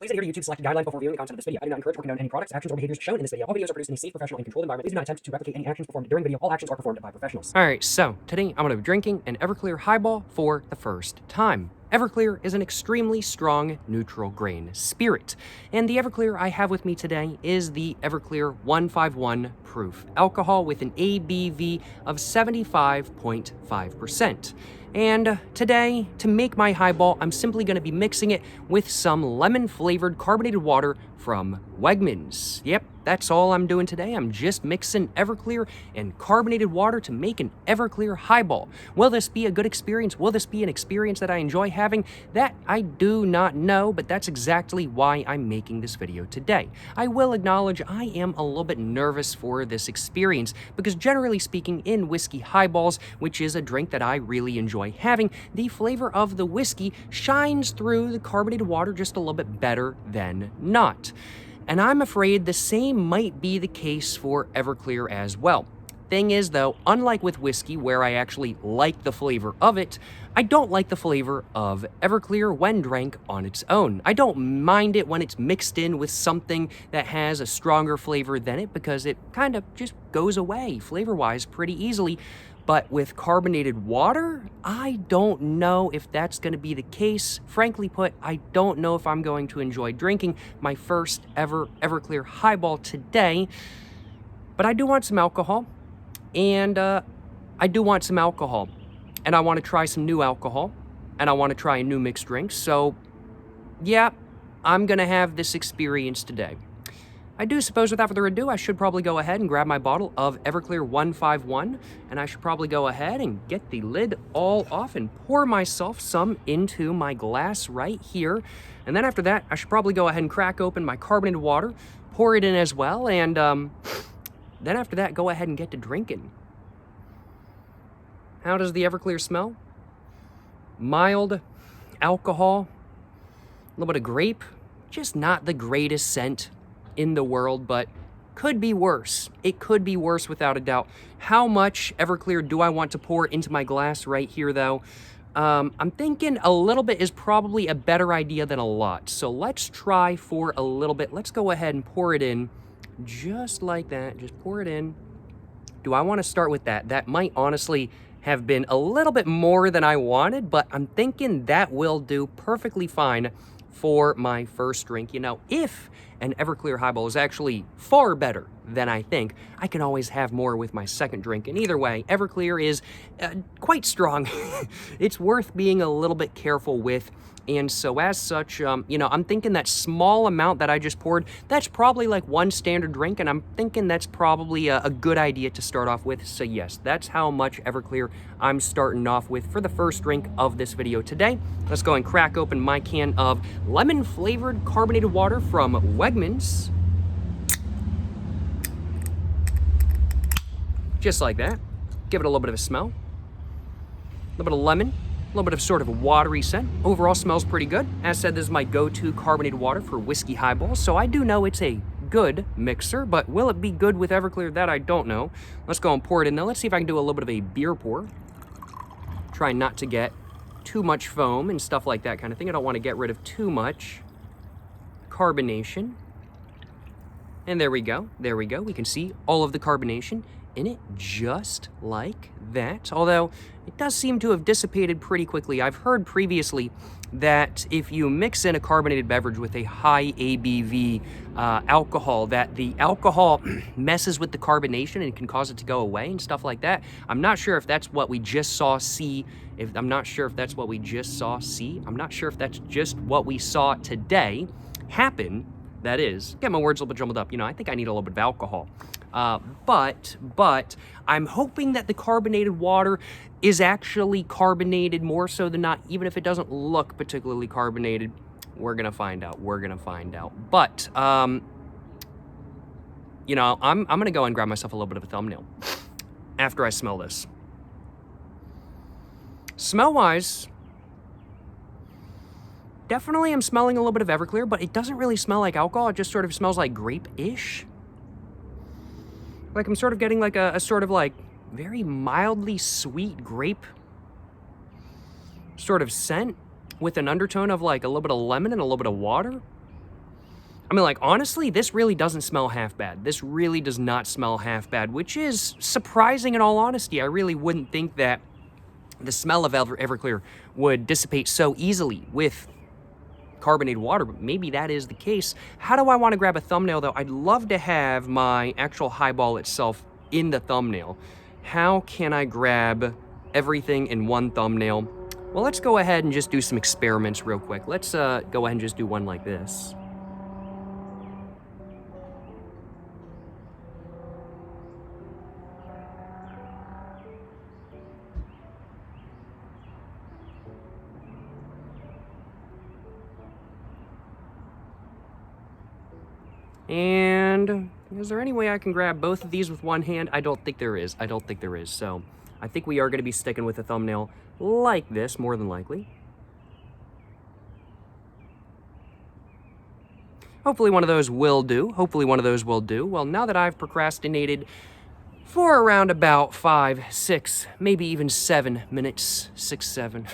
Please adhere to YouTube's selected guidelines before viewing the content of this video. I do not encourage or condone any products, actions, or behaviors shown in this video. All videos are produced in a safe, professional, and controlled environment. Please do not attempt to replicate any actions performed during the video. All actions are performed by professionals. Alright, so today I'm going to be drinking an Everclear highball for the first time. Everclear is an extremely strong neutral grain spirit, and the Everclear I have with me today is the Everclear 151 proof alcohol with an ABV of 75.5%. And today, to make my highball, I'm simply going to be mixing it with some lemon-flavored carbonated water from Wegmans. Yep, that's all I'm doing today. I'm just mixing Everclear and carbonated water to make an Everclear highball. Will this be a good experience? Will this be an experience that I enjoy having? That I do not know, but that's exactly why I'm making this video today. I will acknowledge I am a little bit nervous for this experience because generally speaking, in whiskey highballs, which is a drink that I really enjoy having, the flavor of the whiskey shines through the carbonated water just a little bit better than not. And I'm afraid the same might be the case for Everclear as well. Thing is though, unlike with whiskey where I actually like the flavor of it, I don't like the flavor of Everclear when drank on its own. I don't mind it when it's mixed in with something that has a stronger flavor than it because it kind of just goes away flavor-wise pretty easily. But with carbonated water, I don't know if that's going to be the case. Frankly put, I don't know if I'm going to enjoy drinking my first ever Everclear highball today. But I do want some alcohol, and I want to try some new alcohol, and I want to try a new mixed drink. So, yeah, I'm going to have this experience today. I do suppose without further ado, I should probably go ahead and grab my bottle of Everclear 151, and I should probably go ahead and get the lid all off and pour myself some into my glass right here. And then after that, I should probably go ahead and crack open my carbonated water, pour it in as well, and then after that, go ahead and get to drinking. How does the Everclear smell? Mild, alcohol, a little bit of grape, just not the greatest scent in the world, but could be worse. It could be worse without a doubt. How much Everclear do I want to pour into my glass right here though? I'm thinking a little bit is probably a better idea than a lot. So let's try for a little bit. Let's go ahead and pour it in just like that. Just pour it in. Do I want to start with that? That might honestly have been a little bit more than I wanted, but I'm thinking that will do perfectly fine for my first drink. You know, if an Everclear highball is actually far better than I think, I can always have more with my second drink. And either way, Everclear is quite strong. It's worth being a little bit careful with. And so as such, you know, I'm thinking that small amount that I just poured, that's probably like one standard drink, and I'm thinking that's probably a good idea to start off with. So yes, that's how much Everclear I'm starting off with for the first drink of this video today. Let's go and crack open my can of lemon-flavored carbonated water from Wegmans. Just like that. Give it a little bit of a smell. A little bit of lemon. A little bit of sort of a watery scent. Overall smells pretty good. As said, this is my go-to carbonated water for whiskey highballs, so I do know it's a good mixer, but will it be good with Everclear? That I don't know. Let's go and pour it in now. Let's see if I can do a little bit of a beer pour. Try not to get too much foam and stuff like that kind of thing. I don't want to get rid of too much carbonation. And there we go. There we go. We can see all of the carbonation in it just like that, although it does seem to have dissipated pretty quickly. I've heard previously that if you mix in a carbonated beverage with a high ABV alcohol, that the alcohol messes with the carbonation and can cause it to go away and stuff like that. I'm not sure if that's what we just saw I'm not sure if that's what we just saw today happen. That is, get my words a little bit jumbled up. You know, I think I need a little bit of alcohol. But I'm hoping that the carbonated water is actually carbonated more so than not, even if it doesn't look particularly carbonated. We're gonna find out. But, you know, I'm gonna go and grab myself a little bit of a thumbnail after I smell this. Smell-wise, definitely I'm smelling a little bit of Everclear, but it doesn't really smell like alcohol. It just sort of smells like grape-ish. Like I'm sort of getting like a sort of like very mildly sweet grape sort of scent with an undertone of like a little bit of lemon and a little bit of water. I mean, like, honestly, this really doesn't smell half bad. This really does not smell half bad, which is surprising in all honesty. I really wouldn't think that the smell of Everclear would dissipate so easily with carbonated water, but maybe that is the case. How do I want to grab a thumbnail, though? I'd love to have my actual highball itself in the thumbnail. How can I grab everything in one thumbnail? Well, let's go ahead and just do some experiments real quick. Let's go ahead and just do one like this. And is there any way I can grab both of these with one hand? I don't think there is. I don't think there is. So I think we are going to be sticking with a thumbnail like this, more than likely. Hopefully one of those will do. Hopefully one of those will do. Well, now that I've procrastinated for around about 5, 6, maybe even 7 minutes, 6, 7.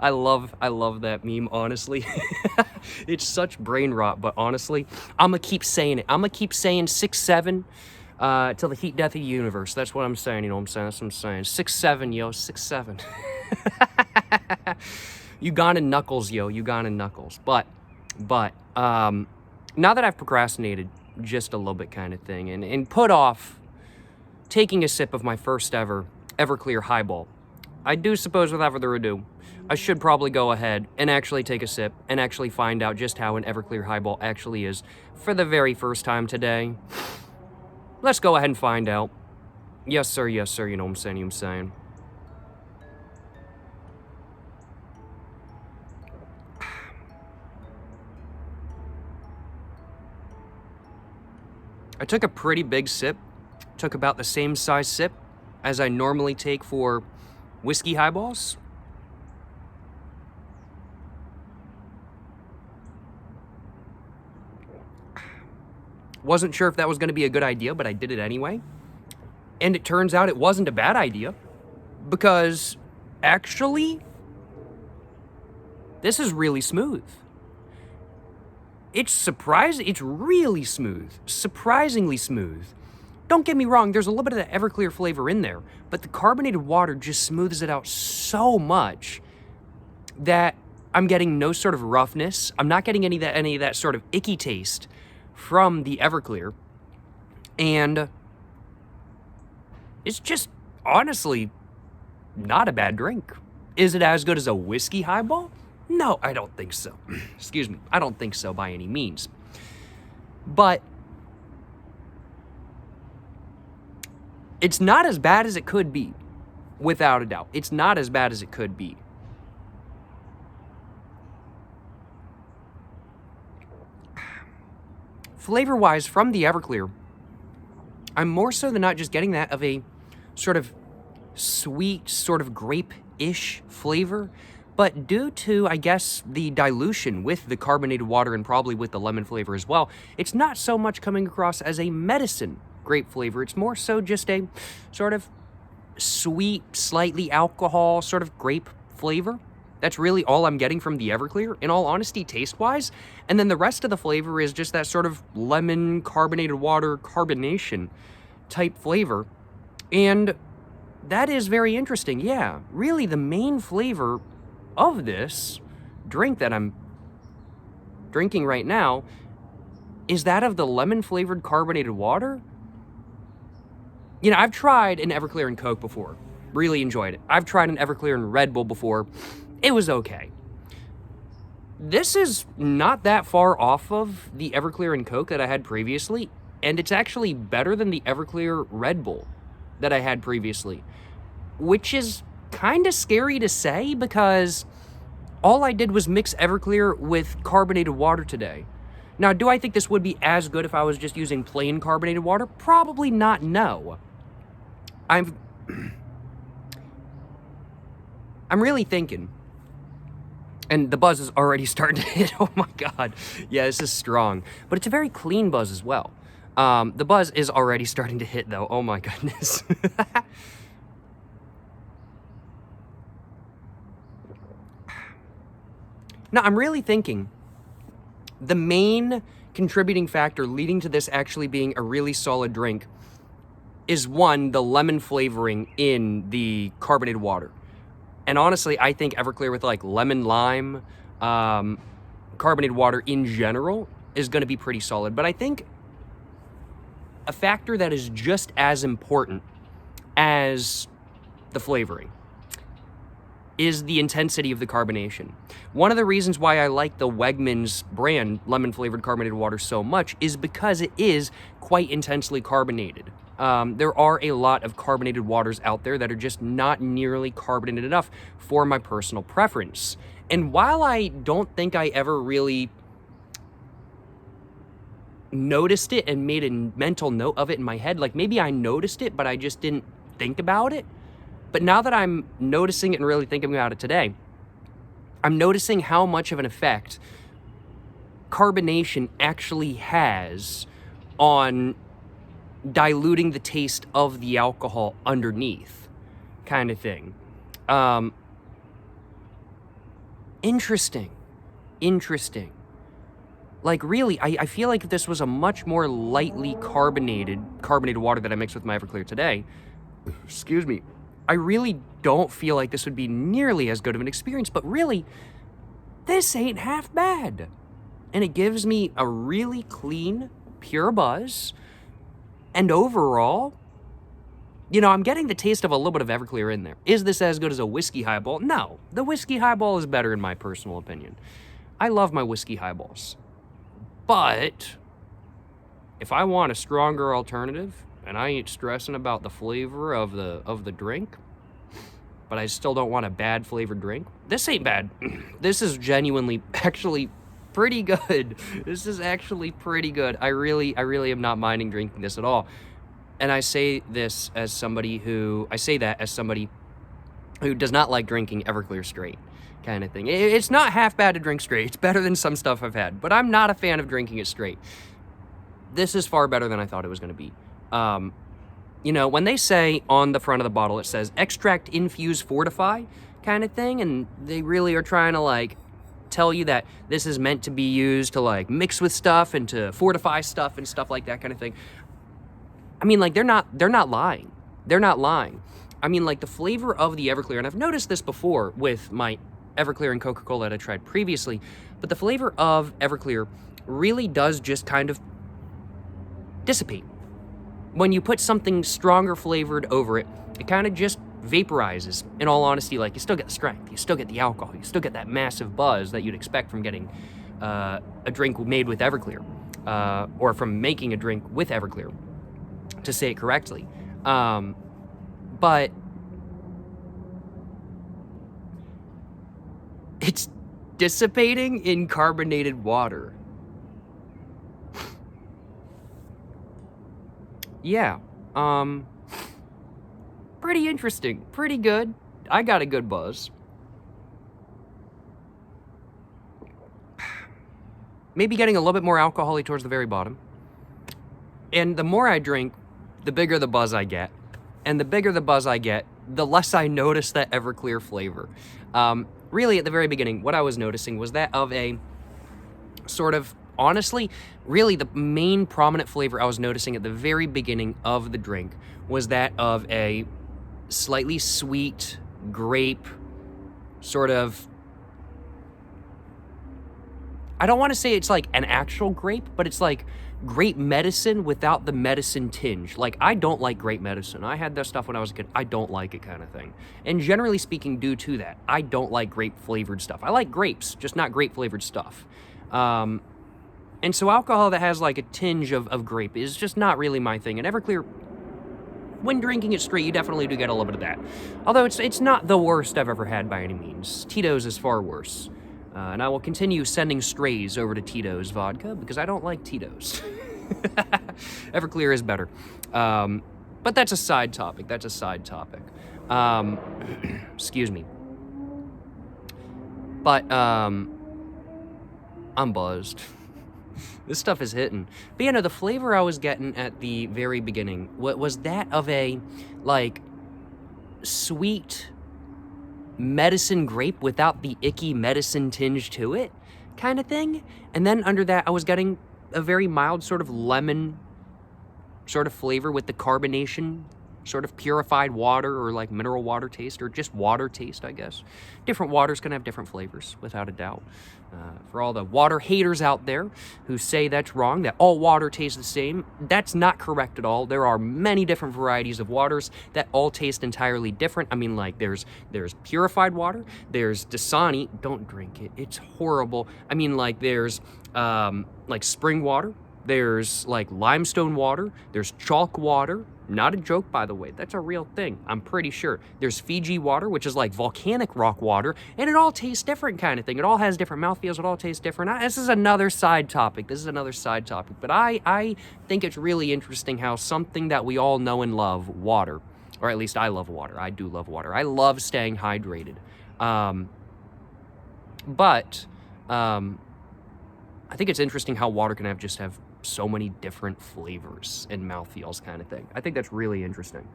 I love that meme, honestly. It's such brain rot, but honestly, I'm gonna keep saying it. I'm gonna keep saying 6, 7 till the heat death of the universe. That's what I'm saying, you know what I'm saying? That's what I'm saying. 6, 7, yo, 6, 7. Ugandan knuckles, yo, Ugandan knuckles. But, now that I've procrastinated just a little bit kind of thing and put off taking a sip of my first ever Everclear highball, I do suppose without further ado, I should probably go ahead and actually take a sip and actually find out just how an Everclear highball actually is for the very first time today. Let's go ahead and find out. Yes, sir, you know what I'm saying, you know what I'm saying. I took a pretty big sip, took about the same size sip as I normally take for whiskey highballs. Wasn't sure if that was going to be a good idea, but I did it anyway. And it turns out it wasn't a bad idea, because actually, this is really smooth. It's really smooth, surprisingly smooth. Don't get me wrong, there's a little bit of that Everclear flavor in there, but the carbonated water just smooths it out so much that I'm getting no sort of roughness. I'm not getting any of that sort of icky taste from the Everclear. And it's just honestly not a bad drink. Is it as good as a whiskey highball? No, I don't think so. Excuse me. I don't think so by any means. But it's not as bad as it could be, without a doubt. It's not as bad as it could be. Flavor-wise, from the Everclear, I'm more so than not just getting that of a sort of sweet, sort of grape-ish flavor. But due to, I guess, the dilution with the carbonated water and probably with the lemon flavor as well, it's not so much coming across as a medicine grape flavor. It's more so just a sort of sweet, slightly alcohol sort of grape flavor. That's really all I'm getting from the Everclear, in all honesty, taste-wise. And then the rest of the flavor is just that sort of lemon, carbonated water, carbonation type flavor. And that is very interesting. Yeah, really the main flavor of this drink that I'm drinking right now is that of the lemon-flavored carbonated water. You know, I've tried an Everclear and Coke before. Really enjoyed it. I've tried an Everclear and Red Bull before. It was okay. This is not that far off of the Everclear and Coke that I had previously, and it's actually better than the Everclear Red Bull that I had previously, which is kind of scary to say because all I did was mix Everclear with carbonated water today. Now, do I think this would be as good if I was just using plain carbonated water? Probably not, no. I'm really thinking, and the buzz is already starting to hit. Oh my God. Yeah, this is strong. But it's a very clean buzz as well. The buzz is already starting to hit, though. Oh my goodness. Now, I'm really thinking The main contributing factor leading to this actually being a really solid drink is one, the lemon flavoring in the carbonated water. And honestly, I think Everclear with like lemon lime, carbonated water in general is going to be pretty solid. But I think a factor that is just as important as the flavoring is the intensity of the carbonation. One of the reasons why I like the Wegmans brand lemon flavored carbonated water so much is because it is quite intensely carbonated. There are a lot of carbonated waters out there that are just not nearly carbonated enough for my personal preference. And while I don't think I ever really noticed it and made a mental note of it in my head, like maybe I noticed it, but I just didn't think about it. But now that I'm noticing it and really thinking about it today, I'm noticing how much of an effect carbonation actually has on diluting the taste of the alcohol underneath, kind of thing. Interesting. Like really, I feel like if this was a much more lightly carbonated water that I mixed with my Everclear today, excuse me, I really don't feel like this would be nearly as good of an experience, but really, this ain't half bad. And it gives me a really clean, pure buzz. And overall, you know, I'm getting the taste of a little bit of Everclear in there. Is this as good as a whiskey highball? No. The whiskey highball is better in my personal opinion. I love my whiskey highballs. But if I want a stronger alternative, and I ain't stressing about the flavor of the drink, but I still don't want a bad flavored drink, this ain't bad. This is genuinely actually pretty good. This is actually pretty good. I really am not minding drinking this at all. And I say that as somebody who does not like drinking Everclear straight, kind of thing. It's not half bad to drink straight. It's better than some stuff I've had, but I'm not a fan of drinking it straight. This is far better than I thought it was going to be. You know, when they say on the front of the bottle, it says extract, infuse, fortify kind of thing, and they really are trying to like tell you that this is meant to be used to like mix with stuff and to fortify stuff and stuff like that kind of thing. I mean, like they're not lying. They're not lying. I mean, like the flavor of the Everclear, and I've noticed this before with my Everclear and Coca-Cola that I tried previously, but the flavor of Everclear really does just kind of dissipate. When you put something stronger flavored over it, it kind of just vaporizes. In all honesty, like you still get the strength, you still get the alcohol, you still get that massive buzz that you'd expect from getting a drink made with Everclear, or from making a drink with Everclear, to say it correctly. But it's dissipating in carbonated water. Yeah, pretty interesting, pretty good. I got a good buzz. Maybe getting a little bit more alcohol-y towards the very bottom. And the more I drink, the bigger the buzz I get. And the bigger the buzz I get, the less I notice that Everclear flavor. Really, at the very beginning, what I was noticing was that of a sort of, honestly, really the main prominent flavor I was noticing at the very beginning of the drink was that of a slightly sweet grape, sort of, I don't want to say it's like an actual grape, but it's like grape medicine without the medicine tinge. Like, I don't like grape medicine. I had that stuff when I was a kid. I don't like it, kind of thing. And generally speaking, due to that, I don't like grape-flavored stuff. I like grapes, just not grape-flavored stuff. And so alcohol that has like a tinge of grape is just not really my thing. And Everclear, when drinking it straight, you definitely do get a little bit of that. Although it's not the worst I've ever had by any means. Tito's is far worse. And I will continue sending strays over to Tito's vodka because I don't like Tito's. Everclear is better. But that's a side topic. Excuse me. But I'm buzzed. This stuff is hitting. But you know, the flavor I was getting at the very beginning was that of a, like, sweet medicine grape without the icky medicine tinge to it, kind of thing. And then under that, I was getting a very mild sort of lemon sort of flavor with the carbonation, sort of purified water or like mineral water taste, or just water taste, I guess. Different waters can have different flavors, without a doubt. For all the water haters out there who say that's wrong, that all water tastes the same, that's not correct at all. There are many different varieties of waters that all taste entirely different. I mean, like there's purified water, there's Dasani, don't drink it, it's horrible. I mean, like there's like spring water, there's like limestone water, there's chalk water. Not a joke, by the way. That's a real thing, I'm pretty sure. There's Fiji water, which is like volcanic rock water, and it all tastes different kind of thing. It all has different mouthfeels. It all tastes different. This is another side topic. But I think it's really interesting how something that we all know and love, water, or at least I love water. I do love water. I love staying hydrated. But I think it's interesting how water can have so many different flavors and mouthfeels kind of thing. I think that's really interesting.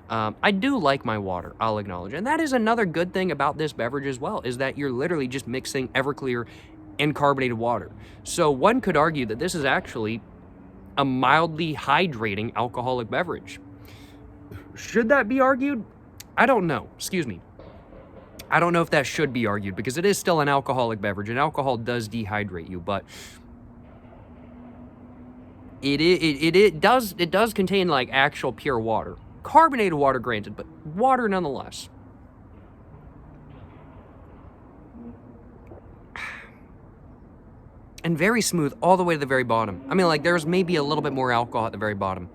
I do like my water, I'll acknowledge. And that is another good thing about this beverage as well, is that you're literally just mixing Everclear and carbonated water. So one could argue that this is actually a mildly hydrating alcoholic beverage. Should that be argued? I don't know. Excuse me. I don't know if that should be argued, because it is still an alcoholic beverage, and alcohol does dehydrate you, but it does contain like actual pure water. Carbonated water, granted, but water nonetheless. And very smooth all the way to the very bottom. I mean, like there's maybe a little bit more alcohol at the very bottom.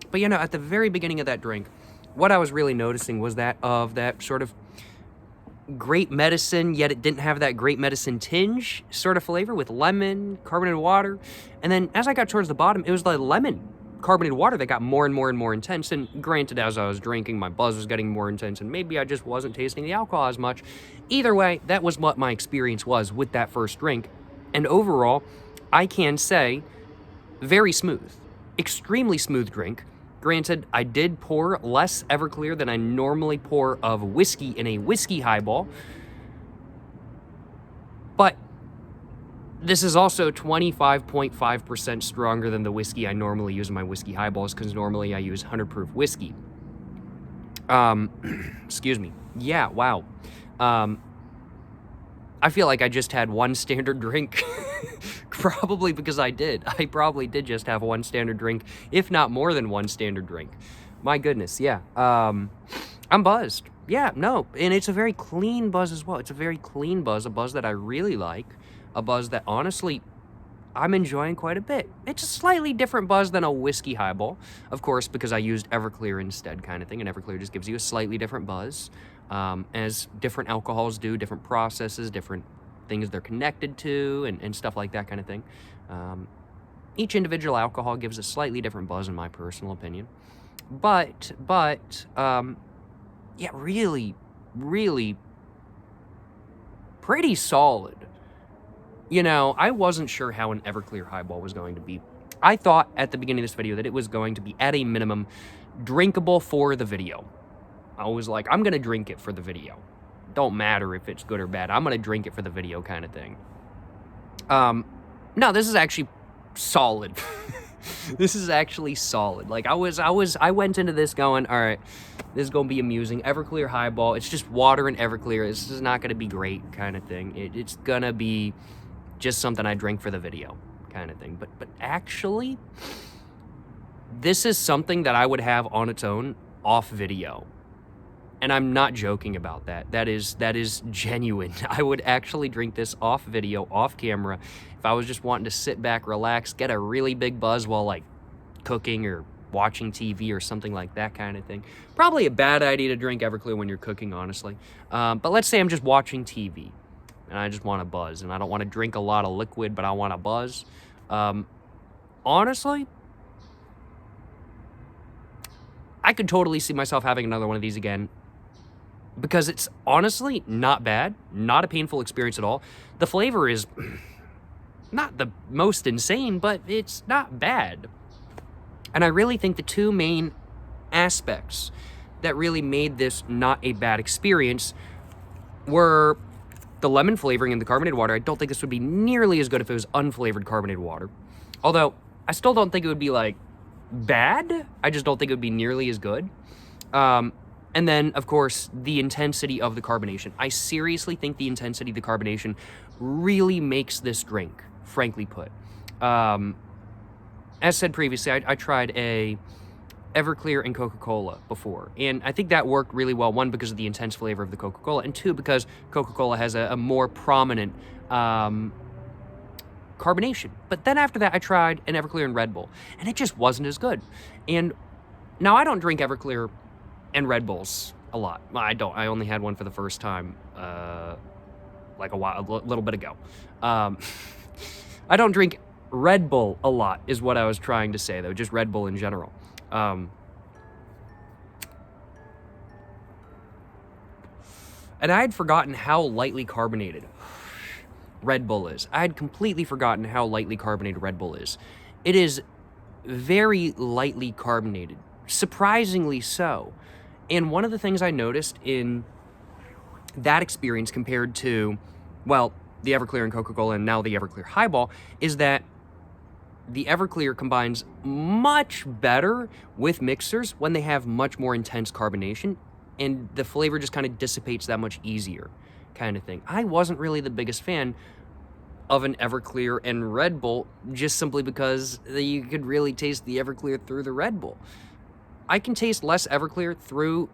But you know, at the very beginning of that drink, what I was really noticing was that sort of great medicine, yet it didn't have that great medicine tinge sort of flavor with lemon, carbonated water. And then as I got towards the bottom, it was the lemon carbonated water that got more and more and more intense. And granted, as I was drinking, my buzz was getting more intense, and maybe I just wasn't tasting the alcohol as much. Either way, that was what my experience was with that first drink. And overall, I can say very smooth, extremely smooth drink. Granted, I did pour less Everclear than I normally pour of whiskey in a whiskey highball, but this is also 25.5% stronger than the whiskey I normally use in my whiskey highballs, because normally I use 100 proof whiskey. Excuse me. Yeah, wow. I feel like I just had one standard drink. Probably because I probably did just have one standard drink, if not more than one standard drink. My goodness, yeah. I'm buzzed. Yeah, no, and it's a very clean buzz as well. It's a very clean buzz, a buzz that I really like, a buzz that honestly I'm enjoying quite a bit. It's a slightly different buzz than a whiskey highball, of course, because I used Everclear instead kind of thing, and Everclear just gives you a slightly different buzz, as different alcohols do, different processes, different things they're connected to, and stuff like that kind of thing. Each individual alcohol gives a slightly different buzz, in my personal opinion. But yeah, really, really pretty solid. You know, I wasn't sure how an Everclear highball was going to be. I thought at the beginning of this video that it was going to be, at a minimum, drinkable for the video. I was like, I'm going to drink it for the video. Don't matter if it's good or bad. I'm going to drink it for the video kind of thing. No, this is actually solid. This is actually solid. Like, I went into this going, all right, this is going to be amusing. Everclear highball. It's just water and Everclear. This is not going to be great kind of thing. It's going to be just something I drink for the video kind of thing. But actually, this is something that I would have on its own off video. And I'm not joking about that. That is genuine. I would actually drink this off video, off camera, if I was just wanting to sit back, relax, get a really big buzz while like cooking or watching TV or something like that kind of thing. Probably a bad idea to drink Everclear when you're cooking, honestly. But let's say I'm just watching TV and I just want a buzz, and I don't want to drink a lot of liquid, but I want a buzz. Honestly, I could totally see myself having another one of these again, because it's honestly not bad, not a painful experience at all. The flavor is not the most insane, but it's not bad. And I really think the two main aspects that really made this not a bad experience were the lemon flavoring in the carbonated water, I don't think this would be nearly as good if it was unflavored carbonated water. Although, I still don't think it would be, like, bad. I just don't think it would be nearly as good. And then, of course, the intensity of the carbonation. I seriously think the intensity of the carbonation really makes this drink, frankly put. As said previously, I tried a Everclear and Coca-Cola before, and I think that worked really well, one, because of the intense flavor of the Coca-Cola, and two, because Coca-Cola has a more prominent carbonation. But then after that, I tried an Everclear and Red Bull, and it just wasn't as good. And now I don't drink Everclear and Red Bulls a lot. I don't. I only had one for the first time like a little bit ago. I don't drink Red Bull a lot is what I was trying to say, though, just Red Bull in general. And I had forgotten how lightly carbonated Red Bull is. I had completely forgotten how lightly carbonated Red Bull is. It is very lightly carbonated, surprisingly so. And one of the things I noticed in that experience compared to, well, the Everclear and Coca-Cola and now the Everclear Highball is that the Everclear combines much better with mixers when they have much more intense carbonation, and the flavor just kind of dissipates that much easier, kind of thing. I wasn't really the biggest fan of an Everclear and Red Bull just simply because you could really taste the Everclear through the Red Bull. I can taste less Everclear through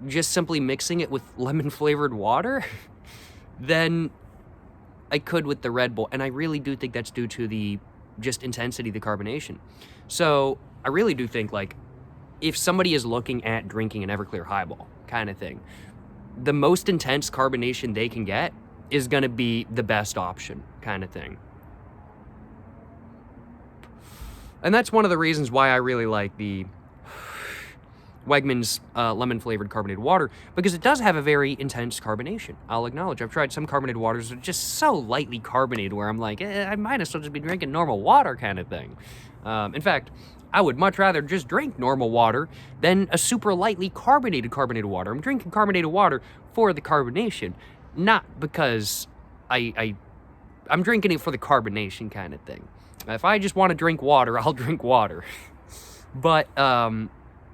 just simply mixing it with lemon-flavored water than I could with the Red Bull, and I really do think that's due to the just intensity of the carbonation. So I really do think, like, if somebody is looking at drinking an Everclear Highball kind of thing, the most intense carbonation they can get is going to be the best option kind of thing. And that's one of the reasons why I really like the Wegmans lemon-flavored carbonated water, because it does have a very intense carbonation. I'll acknowledge. I've tried some carbonated waters that are just so lightly carbonated where I'm like, I might as well just be drinking normal water kind of thing. In fact, I would much rather just drink normal water than a super lightly carbonated water. I'm drinking carbonated water for the carbonation, not because I'm drinking it for the carbonation kind of thing. If I just want to drink water, I'll drink water. But,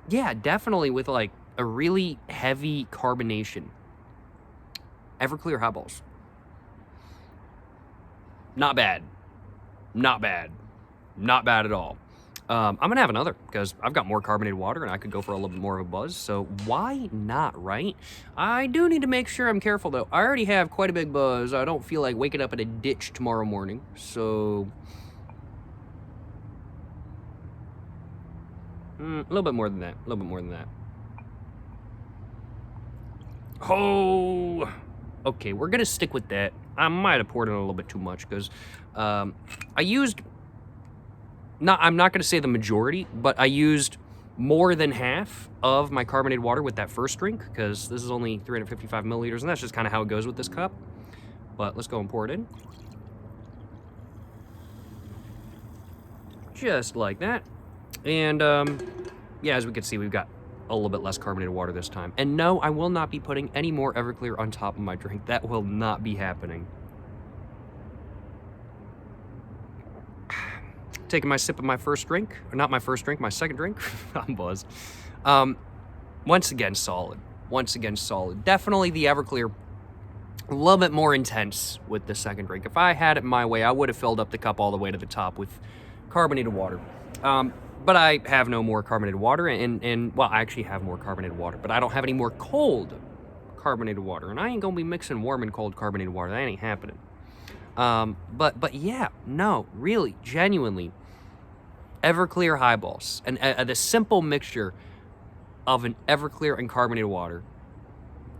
yeah, definitely with, like, a really heavy carbonation. Everclear Highballs. Not bad. Not bad. Not bad at all. I'm going to have another, because I've got more carbonated water, and I could go for a little bit more of a buzz, so why not, right? I do need to make sure I'm careful, though. I already have quite a big buzz. I don't feel like waking up in a ditch tomorrow morning, so a little bit more than that. A little bit more than that. Oh! Okay, we're going to stick with that. I might have poured in a little bit too much, because I used... I'm not going to say the majority, but I used more than half of my carbonated water with that first drink, because this is only 355 milliliters, and that's just kind of how it goes with this cup. But let's go and pour it in. Just like that. And, yeah, as we can see, we've got a little bit less carbonated water this time. And no, I will not be putting any more Everclear on top of my drink. That will not be happening. Taking my sip of my first drink. Or not my first drink, my second drink. I'm buzzed. Once again, solid. Once again, solid. Definitely the Everclear, a little bit more intense with the second drink. If I had it my way, I would have filled up the cup all the way to the top with carbonated water. But I have no more carbonated water, and well, I actually have more carbonated water, but I don't have any more cold carbonated water, and I ain't gonna be mixing warm and cold carbonated water. That ain't happening. But yeah, no, really, genuinely, Everclear Highballs, and the simple mixture of an Everclear and carbonated water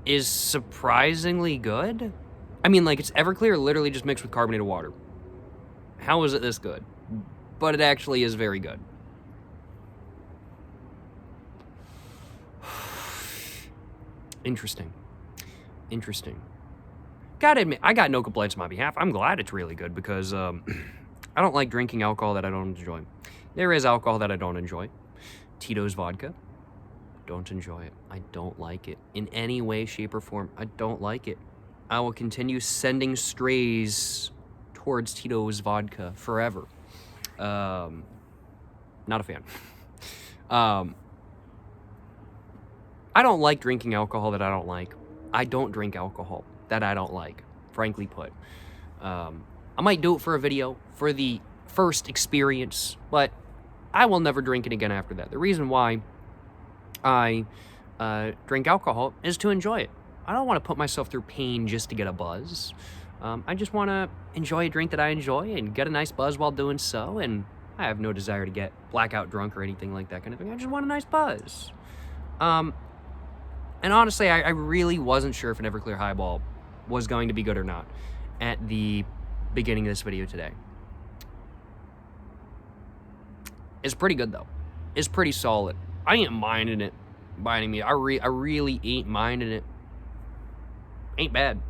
is surprisingly good. I mean, like, it's Everclear literally just mixed with carbonated water. How is it this good? But it actually is very good. Interesting. Interesting. Gotta admit, I got no complaints on my behalf. I'm glad it's really good because I don't like drinking alcohol that I don't enjoy. There is alcohol that I don't enjoy. Tito's vodka. Don't enjoy it. I don't like it. In any way, shape, or form, I don't like it. I will continue sending strays towards Tito's vodka forever. Not a fan. I don't like drinking alcohol that I don't like. I don't drink alcohol that I don't like, frankly put. I might do it for a video, for the first experience, but I will never drink it again after that. The reason why I drink alcohol is to enjoy it. I don't want to put myself through pain just to get a buzz. I just want to enjoy a drink that I enjoy and get a nice buzz while doing so, and I have no desire to get blackout drunk or anything like that kind of thing. I just want a nice buzz. And honestly, I really wasn't sure if an Everclear Highball was going to be good or not at the beginning of this video today. It's pretty good, though. It's pretty solid. I ain't minding it by any means. I really ain't minding it. Ain't bad.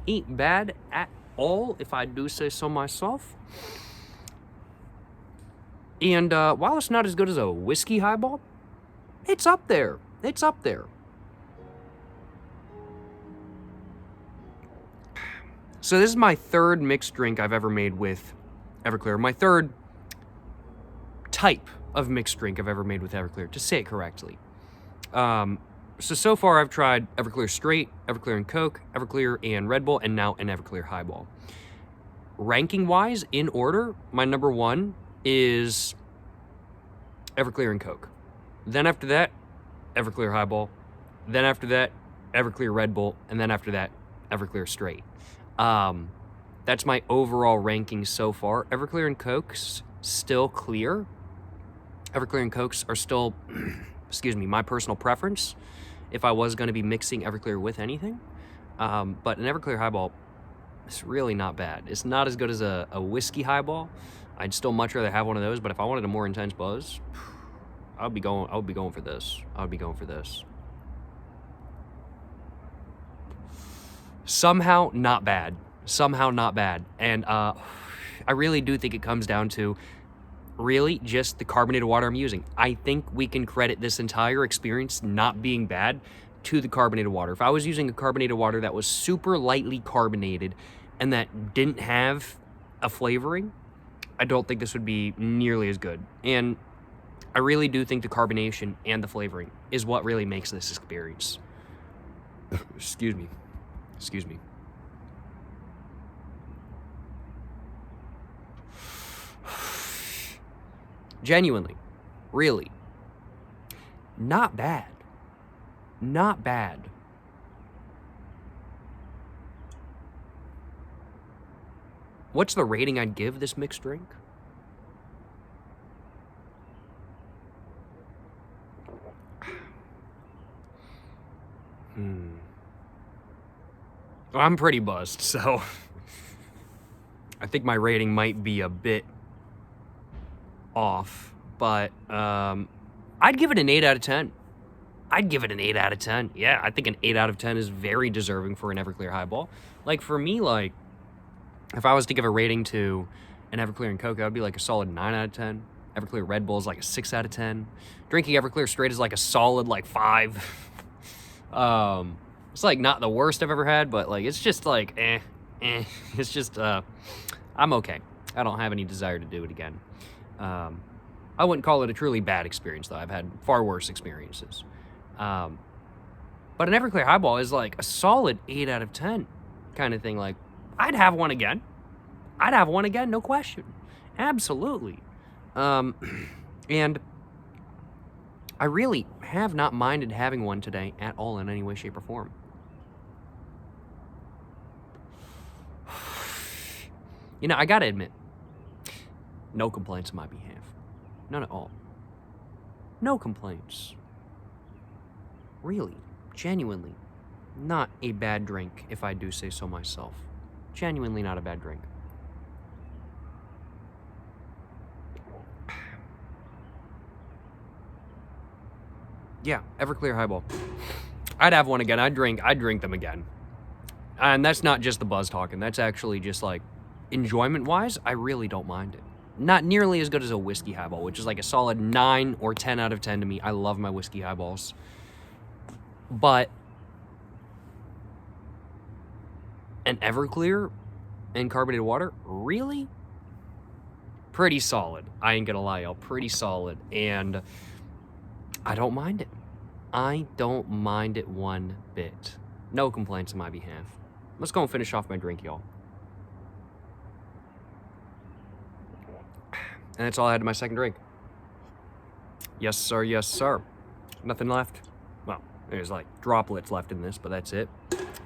Ain't bad at all, if I do say so myself. And while it's not as good as a whiskey highball, it's up there. It's up there. So this is my third mixed drink I've ever made with Everclear. My third type of mixed drink I've ever made with Everclear, to say it correctly. So far I've tried Everclear Straight, Everclear and Coke, Everclear and Red Bull, and now an Everclear Highball. Ranking-wise, in order, my number one is Everclear and Coke. Then after that, Everclear Highball. Then after that, Everclear Red Bull. And then after that, Everclear Straight. That's my overall ranking so far. Everclear and Coke's still clear. Everclear and Cokes are still, excuse me, my personal preference if I was going to be mixing Everclear with anything. But an Everclear Highball is really not bad. It's not as good as a whiskey highball. I'd still much rather have one of those, but if I wanted a more intense buzz, I would be going for this. I would be going for this. Somehow not bad. Somehow not bad. And I really do think it comes down to really just the carbonated water I'm using. I think we can credit this entire experience not being bad to the carbonated water. If I was using a carbonated water that was super lightly carbonated and that didn't have a flavoring, I don't think this would be nearly as good. And I really do think the carbonation and the flavoring is what really makes this experience. Excuse me. Excuse me. Genuinely, really, not bad. Not bad. What's the rating I'd give this mixed drink? I'm pretty buzzed, so I think my rating might be a bit off, but I'd give it an 8 out of 10. I'd give it an 8 out of 10. Yeah, I think an 8 out of 10 is very deserving for an Everclear Highball. Like, for me, like, if I was to give a rating to an Everclear and Coke, that would be like a solid 9 out of 10. Everclear Red Bull is like a 6 out of 10. Drinking Everclear Straight is like a solid, like, 5. It's, like, not the worst I've ever had, but, like, it's just, like, It's just, I'm okay. I don't have any desire to do it again. I wouldn't call it a truly bad experience, though. I've had far worse experiences. But an Everclear Highball is, like, a solid 8 out of 10 kind of thing. Like, I'd have one again. I'd have one again, no question. Absolutely. And I really have not minded having one today at all in any way, shape, or form. You know, I gotta admit, no complaints on my behalf. None at all. No complaints. Really, genuinely, not a bad drink, if I do say so myself. Genuinely not a bad drink. Yeah, Everclear Highball. I'd have one again. I'd drink them again. And that's not just the buzz talking. That's actually just, like, enjoyment-wise, I really don't mind it. Not nearly as good as a whiskey highball, which is like a solid 9 or 10 out of 10 to me. I love my whiskey highballs. But and Everclear and carbonated water, really? Pretty solid. I ain't gonna lie, y'all. Pretty solid. And I don't mind it. I don't mind it one bit. No complaints on my behalf. Let's go and finish off my drink, y'all. And that's all I had in my second drink. Yes, sir. Yes, sir. Nothing left. Well, there's like droplets left in this, but that's it.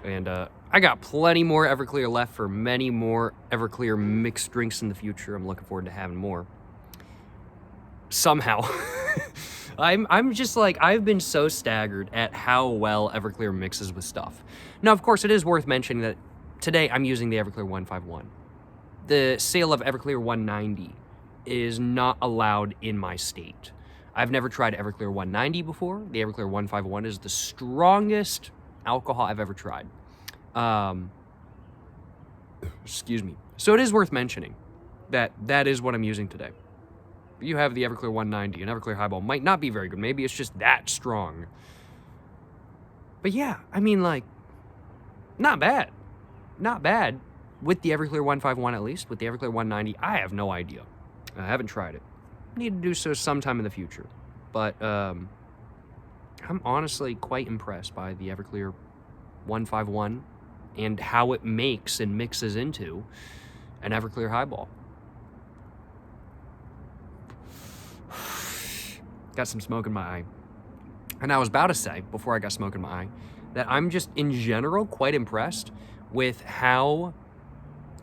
And I got plenty more Everclear left for many more Everclear mixed drinks in the future. I'm looking forward to having more. Somehow. I'm just like, I've been so staggered at how well Everclear mixes with stuff. Now, of course, it is worth mentioning that today I'm using the Everclear 151. The sale of Everclear 190 is not allowed in my state. I've never tried Everclear 190 before. The Everclear 151 is the strongest alcohol I've ever tried. Excuse me. So it is worth mentioning that that is what I'm using today. You have the Everclear 190, and Everclear Highball might not be very good. Maybe it's just that strong. But yeah, I mean, like, not bad. Not bad. With the Everclear 151 at least. With the Everclear 190, I have no idea. I haven't tried it. Need to do so sometime in the future. But I'm honestly quite impressed by the Everclear 151 and how it makes and mixes into an Everclear Highball. Got some smoke in my eye. And I was about to say, before I got smoke in my eye, that I'm just, in general, quite impressed with how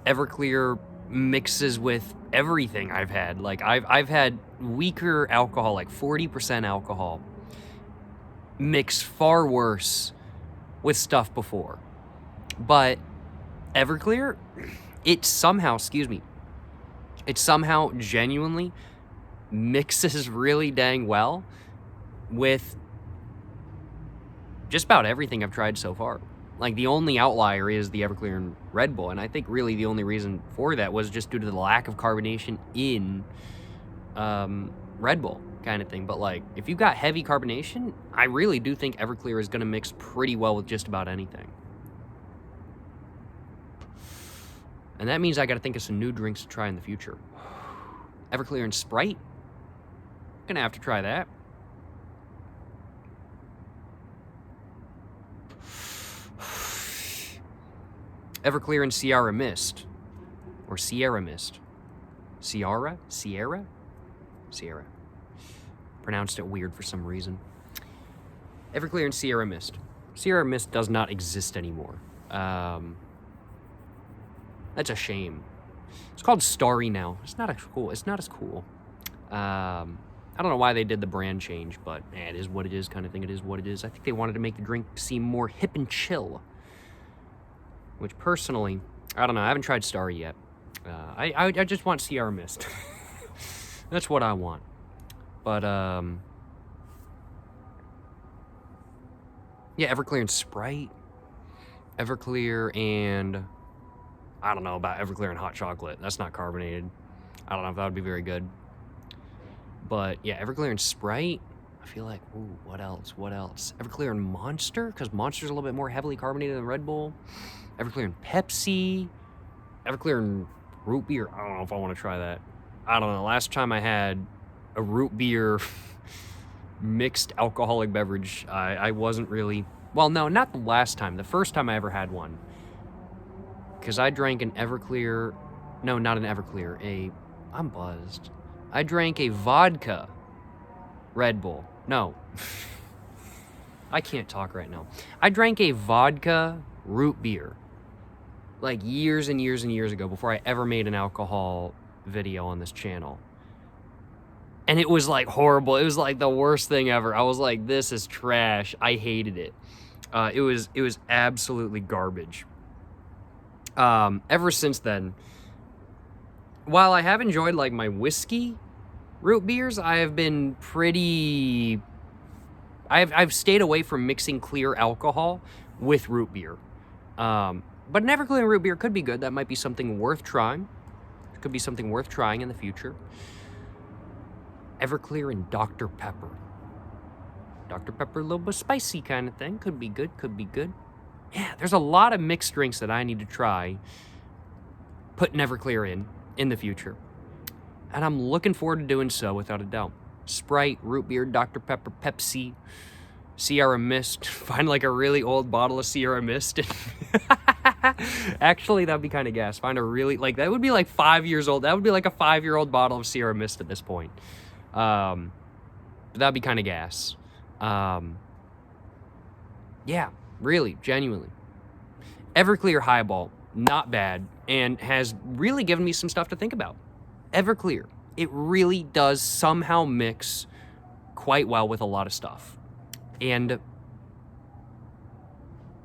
Everclear mixes with everything I've had. Like, I've had weaker alcohol, like 40% alcohol, mix far worse with stuff before. But Everclear, it somehow genuinely mixes really dang well with just about everything I've tried so far. Like, the only outlier is the Everclear and Red Bull, and I think really the only reason for that was just due to the lack of carbonation in Red Bull kind of thing. But, like, if you've got heavy carbonation, I really do think Everclear is going to mix pretty well with just about anything. And that means I got to think of some new drinks to try in the future. Everclear and Sprite. Gonna have to try that. Everclear and Sierra Mist. Or Sierra Mist. Sierra? Pronounced it weird for some reason. Everclear and Sierra Mist. Sierra Mist does not exist anymore. That's a shame. It's called Starry now. It's not as cool. I don't know why they did the brand change, but it is what it is kind of thing. It is what it is. I think they wanted to make the drink seem more hip and chill. Which, personally, I don't know. I haven't tried Starry yet. I just want Sierra Mist. That's what I want. But, yeah, Everclear and Sprite. Everclear and... I don't know about Everclear and hot chocolate. That's not carbonated. I don't know if that would be very good. But, yeah, Everclear and Sprite. I feel like, ooh, what else? Everclear and Monster, because Monster's a little bit more heavily carbonated than Red Bull. Everclear and Pepsi. Everclear and root beer. I don't know if I want to try that. I don't know. Last time I had a root beer mixed alcoholic beverage, I wasn't really... Well, no, not the last time. The first time I ever had one. Because I drank an Everclear... No, not an Everclear. I'm buzzed. I drank a vodka Red Bull. No. I can't talk right now. I drank a vodka root beer. Like years and years and years ago, before I ever made an alcohol video on this channel. And it was like horrible. It was like the worst thing ever. I was like, this is trash. I hated it. It was absolutely garbage. Ever since then, while I have enjoyed like my whiskey root beers, I have been pretty... I've stayed away from mixing clear alcohol with root beer. But an Everclear root beer could be good. That might be something worth trying. It could be something worth trying in the future. Everclear and Dr. Pepper. Dr. Pepper, a little bit spicy kind of thing. Could be good, could be good. yeah, there's a lot of mixed drinks that I need to try putting Everclear in the future. And I'm looking forward to doing so without a doubt. Sprite, root beer, Dr. Pepper, Pepsi, Sierra Mist. Find like a really old bottle of Sierra Mist. Actually, that'd be kind of gas. Find a really, like, that would be like 5 years old. That would be like a 5-year-old bottle of Sierra Mist at this point. But that'd be kind of gas. Yeah, really, genuinely. Everclear Highball, not bad, and has really given me some stuff to think about. Everclear, it really does somehow mix quite well with a lot of stuff. And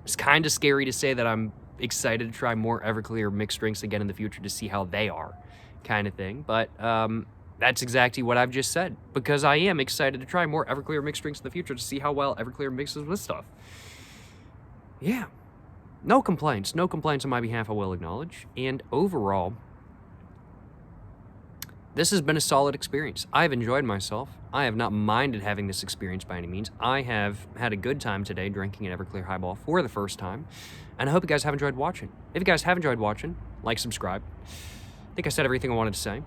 it's kind of scary to say that I'm excited to try more Everclear mixed drinks again in the future to see how they are, kind of thing. But that's exactly what I've just said, because I am excited to try more Everclear mixed drinks in the future to see how well Everclear mixes with stuff. Yeah, no complaints on my behalf, I will acknowledge. And overall, this has been a solid experience. I have enjoyed myself. I have not minded having this experience by any means. I have had a good time today drinking an Everclear Highball for the first time, and I hope you guys have enjoyed watching. If you guys have enjoyed watching, like, subscribe. I think I said everything I wanted to say.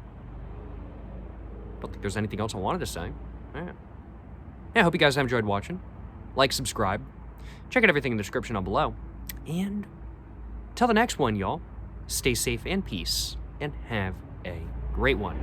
Don't think there's anything else I wanted to say. Yeah, I hope you guys have enjoyed watching. Like, subscribe. Check out everything in the description down below. And till the next one, y'all, stay safe and peace, and have a great one.